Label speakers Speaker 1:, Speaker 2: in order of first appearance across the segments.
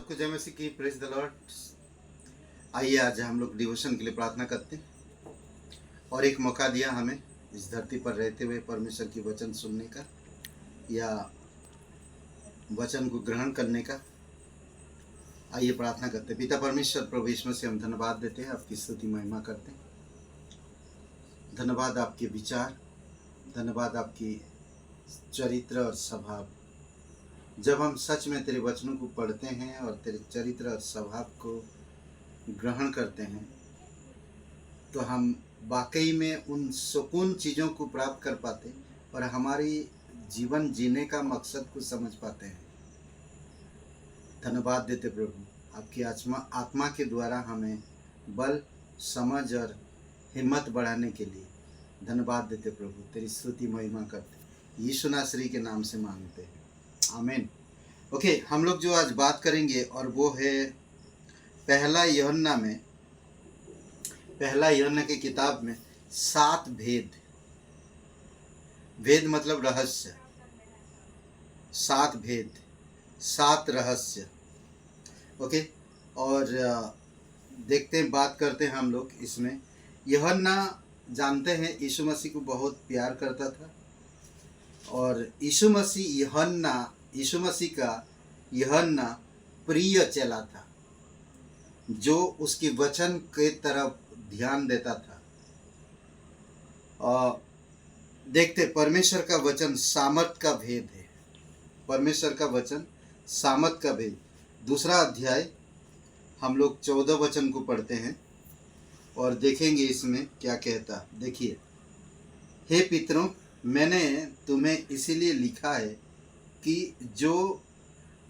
Speaker 1: सबको जय मसीह की। Praise the Lord. आइए आज हम लोग डिवोशन के लिए प्रार्थना करते हैं और एक मौका दिया हमें इस धरती पर रहते हुए परमेश्वर की वचन सुनने का या वचन को ग्रहण करने का। आइए प्रार्थना करते हैं। पिता परमेश्वर प्रभु यीशु मसीह हम धन्यवाद देते हैं, आपकी स्तुति महिमा करते हैं। धन्यवाद आपके विचार, धन्यवाद आपकी चरित्र और स्वभाव। जब हम सच में तेरे वचनों को पढ़ते हैं और तेरे चरित्र और स्वभाव को ग्रहण करते हैं तो हम वाकई में उन सुकून चीज़ों को प्राप्त कर पाते और हमारी जीवन जीने का मकसद को समझ पाते हैं। धन्यवाद देते प्रभु, आपकी आत्मा के द्वारा हमें बल, समझ और हिम्मत बढ़ाने के लिए धन्यवाद देते प्रभु। तेरी स्तुति महिमा करते यीशु नासरी के नाम से मांगते हैं, आमीन। ओके, हम लोग जो आज बात करेंगे और वो है पहला यूहन्ना की किताब में 7 भेद। भेद मतलब रहस्य। 7 भेद, 7 रहस्य। ओके, और देखते हैं, बात करते हैं हम लोग इसमें। यूहन्ना जानते हैं यीशु मसीह को बहुत प्यार करता था और यीशु मसीह का यूहन्ना प्रिय चेला था जो उसके वचन के तरफ ध्यान देता था। और देखते, परमेश्वर का वचन सामर्थ का भेद है। परमेश्वर का वचन सामर्थ का भेद। 2 अध्याय हम लोग 14 वचन को पढ़ते हैं और देखेंगे इसमें क्या कहता। देखिए, हे पितरों, मैंने तुम्हें इसीलिए लिखा है कि जो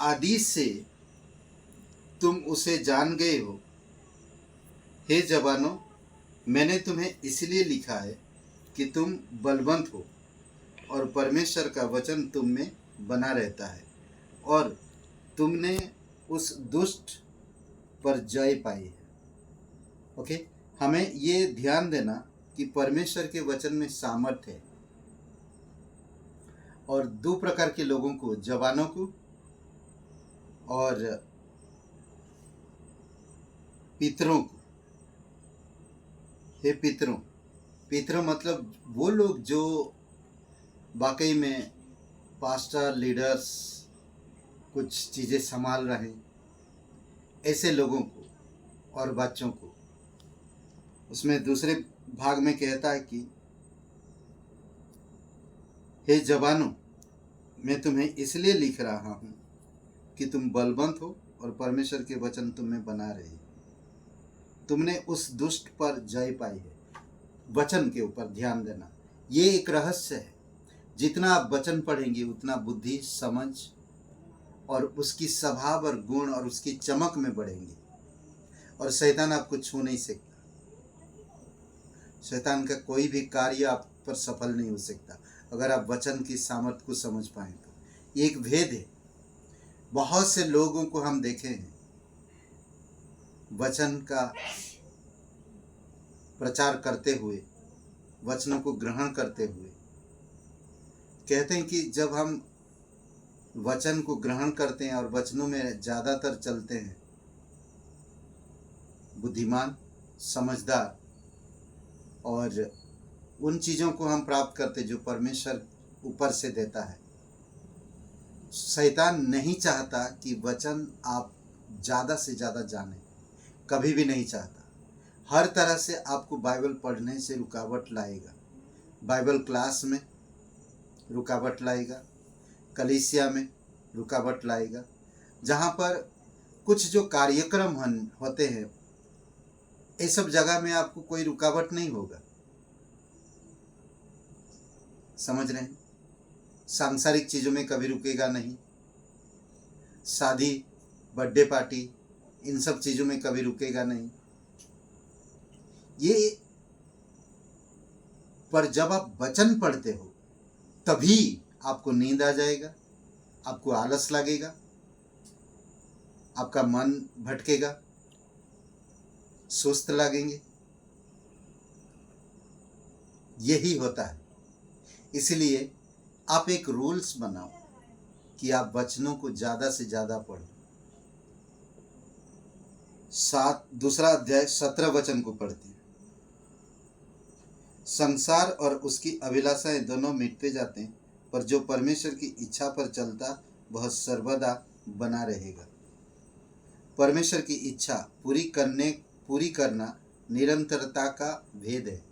Speaker 1: आदि से तुम उसे जान गए हो। हे जवानों, मैंने तुम्हें इसलिए लिखा है कि तुम बलवंत हो और परमेश्वर का वचन तुम में बना रहता है और तुमने उस दुष्ट पर जय पाई है। ओके, हमें ये ध्यान देना कि परमेश्वर के वचन में सामर्थ है और 2 प्रकार के लोगों को, जवानों को और पितरों को। हे पितरों, पितरों मतलब वो लोग जो वाकई में पास्टर, लीडर्स, कुछ चीज़ें संभाल रहे हैं, ऐसे लोगों को और बच्चों को। उसमें दूसरे भाग में कहता है कि हे जवानों, मैं तुम्हें इसलिए लिख रहा हूँ कि तुम बलवंत हो और परमेश्वर के वचन तुम में बना रहे। तुमने उस दुष्ट पर जय पाई है। वचन के ऊपर ध्यान देना, ये एक रहस्य है। जितना आप वचन पढ़ेंगे उतना बुद्धि, समझ और उसकी स्वभाव और गुण और उसकी चमक में बढ़ेंगे और शैतान आपको छू नहीं सकता। शैतान का कोई भी कार्य आप पर सफल नहीं हो सकता अगर आप वचन की सामर्थ्य को समझ पाएं तो। ये एक भेद है। बहुत से लोगों को हम देखे हैं वचन का प्रचार करते हुए, वचनों को ग्रहण करते हुए, कहते हैं कि जब हम वचन को ग्रहण करते हैं और वचनों में ज़्यादातर चलते हैं, बुद्धिमान, समझदार और उन चीज़ों को हम प्राप्त करते जो परमेश्वर ऊपर से देता है। शैतान नहीं चाहता कि वचन आप ज़्यादा से ज़्यादा जानें, कभी भी नहीं चाहता। हर तरह से आपको बाइबल पढ़ने से रुकावट लाएगा। बाइबल क्लास में रुकावट लाएगा, कलीसिया में रुकावट लाएगा, जहाँ पर कुछ जो कार्यक्रम होते हैं, ये सब जगह में आपको कोई रुकावट नहीं होगा। समझ रहे हैं? सांसारिक चीज़ों में कभी रुकेगा नहीं। शादी, बर्थडे पार्टी, इन सब चीज़ों में कभी रुकेगा नहीं। ये पर जब आप वचन पढ़ते हो तभी आपको नींद आ जाएगा, आपको आलस लगेगा, आपका मन भटकेगा, सुस्त लगेंगे। यही होता है। इसलिए आप एक रूल्स बनाओ कि आप वचनों को ज़्यादा से ज़्यादा पढ़ो। दूसरा अध्याय 17 वचन को पढ़ते हैं। संसार और उसकी अभिलाषाएं दोनों मिटते जाते हैं, पर जो परमेश्वर की इच्छा पर चलता वह सर्वदा बना रहेगा। परमेश्वर की इच्छा पूरी करना निरंतरता का भेद है।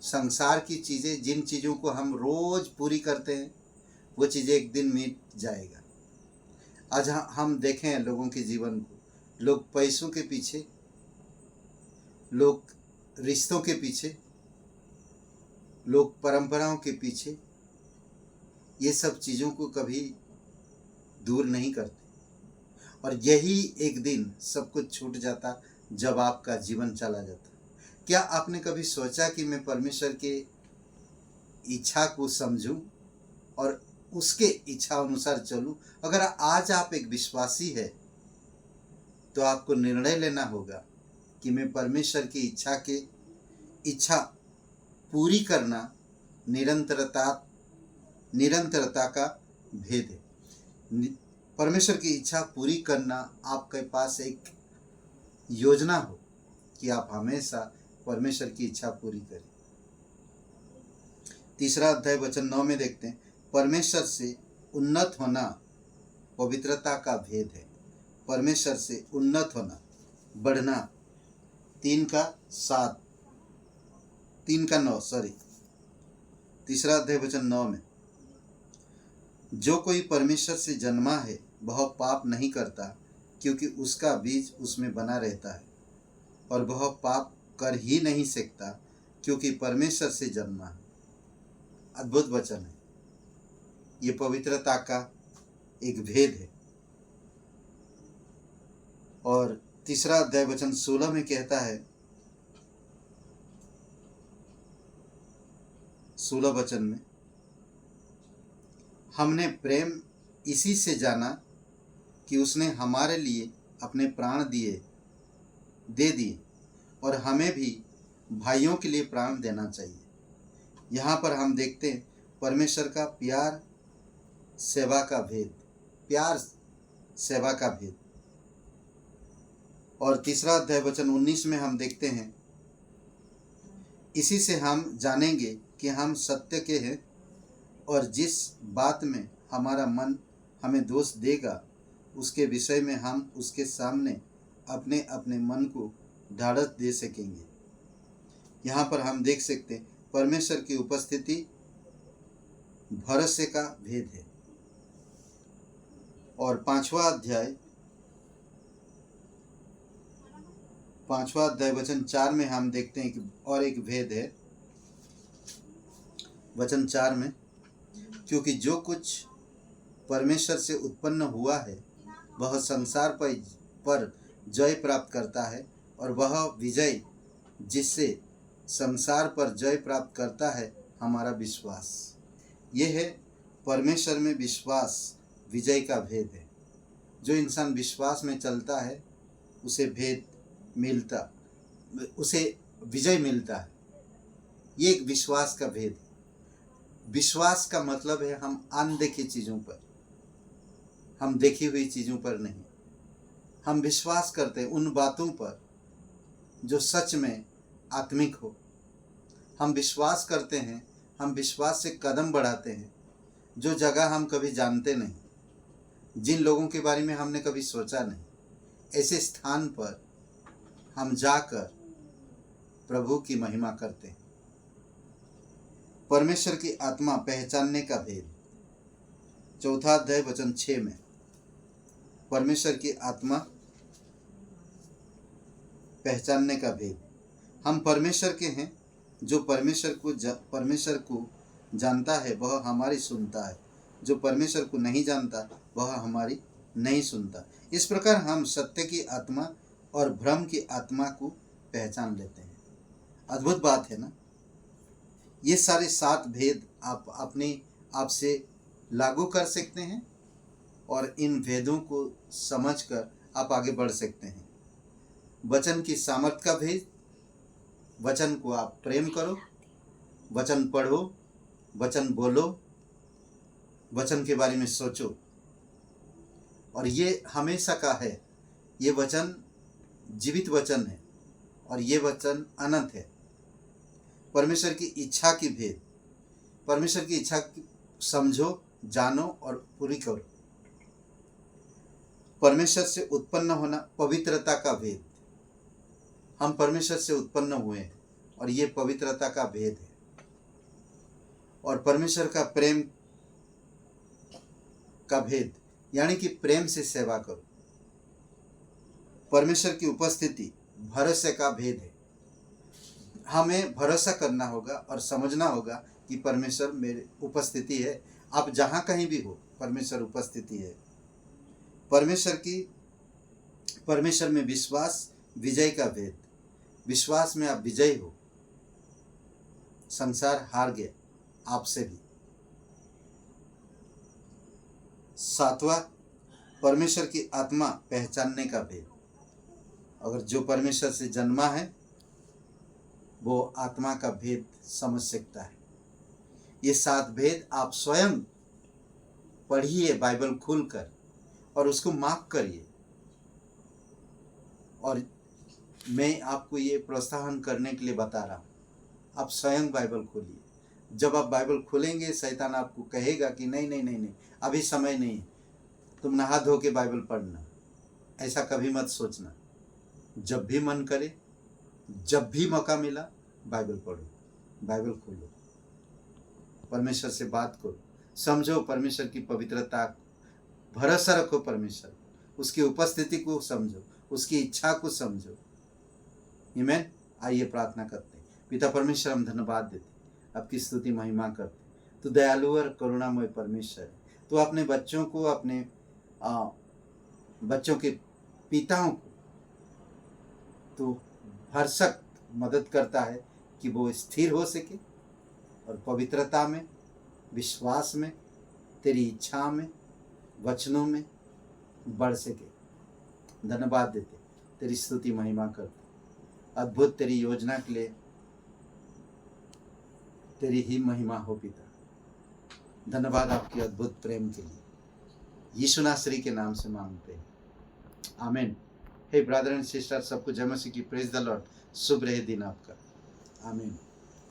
Speaker 1: संसार की चीज़ें, जिन चीज़ों को हम रोज पूरी करते हैं, वो चीज़ें एक दिन मिट जाएगा। आज हम देखें लोगों के जीवन को, लोग पैसों के पीछे, लोग रिश्तों के पीछे, लोग परंपराओं के पीछे, ये सब चीज़ों को कभी दूर नहीं करते, और यही एक दिन सब कुछ छूट जाता जब आपका जीवन चला जाता। क्या आपने कभी सोचा कि मैं परमेश्वर के इच्छा को समझूं और उसके इच्छा अनुसार चलूं? अगर आज आप एक विश्वासी है तो आपको निर्णय लेना होगा कि मैं परमेश्वर की इच्छा पूरी करना निरंतरता का भेद है। परमेश्वर की इच्छा पूरी करना आपके पास एक योजना हो कि आप हमेशा परमेश्वर की इच्छा पूरी करें। तीसरा अध्याय वचन 9 में देखते हैं, परमेश्वर से उन्नत होना पवित्रता का भेद है। परमेश्वर से उन्नत होना, बढ़ना। 3:9 तीसरा अध्याय वचन 9 में, जो कोई परमेश्वर से जन्मा है वह पाप नहीं करता, क्योंकि उसका बीज उसमें बना रहता है, और वह पाप कर ही नहीं सकता, क्योंकि परमेश्वर से जन्मा है। अद्भुत वचन है। ये पवित्रता का एक भेद है। और तीसरा अध्याय वचन 16 में कहता है, 16 वचन में, हमने प्रेम इसी से जाना कि उसने हमारे लिए अपने प्राण दे दिए, और हमें भी भाइयों के लिए प्राण देना चाहिए। यहाँ पर हम देखते हैं परमेश्वर का प्यार सेवा का भेद। और तीसरा अध्याय वचन 19 में हम देखते हैं, इसी से हम जानेंगे कि हम सत्य के हैं, और जिस बात में हमारा मन हमें दोष देगा उसके विषय में हम उसके सामने अपने अपने मन को ढाढ़स दे सकेंगे। यहाँ पर हम देख सकते हैं परमेश्वर की उपस्थिति भरोसे का भेद है। और पांचवा अध्याय वचन 4 में हम देखते हैं कि और एक भेद है। वचन 4 में, क्योंकि जो कुछ परमेश्वर से उत्पन्न हुआ है वह संसार पर जय प्राप्त करता है, और वह विजय जिससे संसार पर जय प्राप्त करता है हमारा विश्वास। यह है परमेश्वर में विश्वास विजय का भेद है। जो इंसान विश्वास में चलता है उसे विजय मिलता है। ये एक विश्वास का भेद है। विश्वास का मतलब है हम अनदेखी चीज़ों पर, हम देखी हुई चीज़ों पर नहीं। हम विश्वास करते हैं उन बातों पर जो सच में आत्मिक हो। हम विश्वास करते हैं, हम विश्वास से कदम बढ़ाते हैं जो जगह हम कभी जानते नहीं, जिन लोगों के बारे में हमने कभी सोचा नहीं, ऐसे स्थान पर हम जाकर प्रभु की महिमा करते हैं। परमेश्वर की आत्मा पहचानने का भेद, चौथा अध्याय वचन 6 में, परमेश्वर की आत्मा पहचानने का भेद। हम परमेश्वर के हैं। जो परमेश्वर को जानता है वह हमारी सुनता है, जो परमेश्वर को नहीं जानता वह हमारी नहीं सुनता। इस प्रकार हम सत्य की आत्मा और भ्रम की आत्मा को पहचान लेते हैं। अद्भुत बात है ना। ये सारे 7 भेद आप अपने आप से लागू कर सकते हैं, और इन भेदों को समझकर आप आगे बढ़ सकते हैं। वचन की सामर्थ्य का भेद, वचन को आप प्रेम करो, वचन पढ़ो, वचन बोलो, वचन के बारे में सोचो। और ये हमेशा का है। ये वचन जीवित वचन है और ये वचन अनंत है। परमेश्वर की इच्छा की भेद, परमेश्वर की इच्छा समझो, जानो और पूरी करो। परमेश्वर से उत्पन्न होना, पवित्रता का भेद। हम परमेश्वर से उत्पन्न हुए हैं और ये पवित्रता का भेद है। और परमेश्वर का प्रेम का भेद, यानी कि प्रेम से सेवा करो। परमेश्वर की उपस्थिति, भरोसे का भेद है। हमें भरोसा करना होगा और समझना होगा कि परमेश्वर मेरे उपस्थिति है। आप जहाँ कहीं भी हो, परमेश्वर उपस्थिति है। परमेश्वर में विश्वास, विजय का भेद। विश्वास में आप विजयी हो, संसार हार गया आपसे भी। 7वां, परमेश्वर की आत्मा पहचानने का भेद। अगर जो परमेश्वर से जन्मा है वो आत्मा का भेद समझ सकता है। ये 7 भेद आप स्वयं पढ़िए बाइबल खोलकर और उसको मार्क करिए। और मैं आपको ये प्रोत्साहन करने के लिए बता रहा हूँ, आप स्वयं बाइबल खोलिए। जब आप बाइबल खोलेंगे, शैतान आपको कहेगा कि नहीं नहीं नहीं नहीं, अभी समय नहीं, तुम नहा धो के बाइबल पढ़ना। ऐसा कभी मत सोचना। जब भी मन करे, जब भी मौका मिला, बाइबल पढ़ो, बाइबल खोलो, परमेश्वर से बात करो, समझो परमेश्वर की पवित्रता, भरोसा रखो परमेश्वर, उसकी उपस्थिति को समझो, उसकी इच्छा को समझो। आमीन। आइए प्रार्थना करते हैं। पिता परमेश्वर, हम धन्यवाद देते, आपकी स्तुति महिमा करते। तो दयालु और करुणामय परमेश्वर है। तो अपने बच्चों को, अपने बच्चों के पिताओं को तो भरसक मदद करता है कि वो स्थिर हो सके और पवित्रता में, विश्वास में, तेरी इच्छा में, वचनों में बढ़ सके। धन्यवाद देते, तेरी स्तुति महिमा करते। अद्भुत तेरी योजना के लिए तेरी ही महिमा हो पिता। धन्यवाद आपके अद्भुत प्रेम के लिए। यीशु नासरी के नाम से मांगते हैं, आमीन। हे ब्रदर एंड सिस्टर, सबको जय मसीह की। Praise the Lord. शुभ रहे दिन आपका। आमीन।